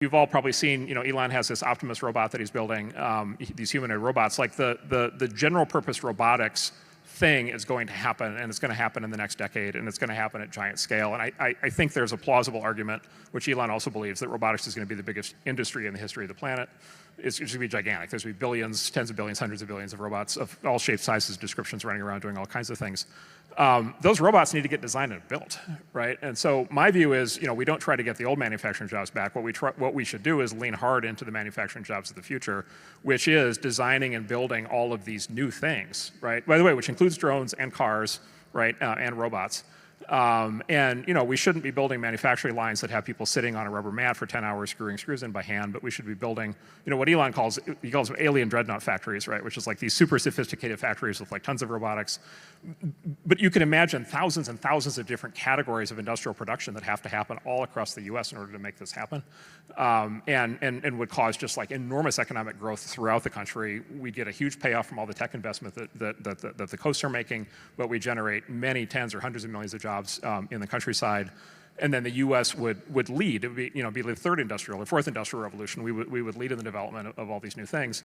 you've all probably seen, Elon has this Optimus robot that he's building, these humanoid robots. Like the general purpose robotics thing is going to happen, and it's going to happen in the next decade, and it's going to happen at giant scale. And I think there's a plausible argument, which Elon also believes, that robotics is going to be the biggest industry in the history of the planet. It's going to be gigantic. There's going to be billions, tens of billions, hundreds of billions of robots of all shapes, sizes, descriptions running around doing all kinds of things. Those robots need to get designed and built, right? And so my view is, we don't try to get the old manufacturing jobs back. What we should do is lean hard into the manufacturing jobs of the future, which is designing and building all of these new things, right? By the way, which includes drones and cars, right, and robots. And we shouldn't be building manufacturing lines that have people sitting on a rubber mat for 10 hours screwing screws in by hand, but we should be building, what Elon calls them alien dreadnought factories, right? Which is like these super sophisticated factories with like tons of robotics. But you can imagine thousands and thousands of different categories of industrial production that have to happen all across the US in order to make this happen. And would cause just like enormous economic growth throughout the country. We get a huge payoff from all the tech investment that the coasts are making, but we generate many tens or hundreds of millions of jobs in the countryside. And then the U.S. would lead. It would be, be the third industrial or fourth industrial revolution. We would lead in the development of all these new things.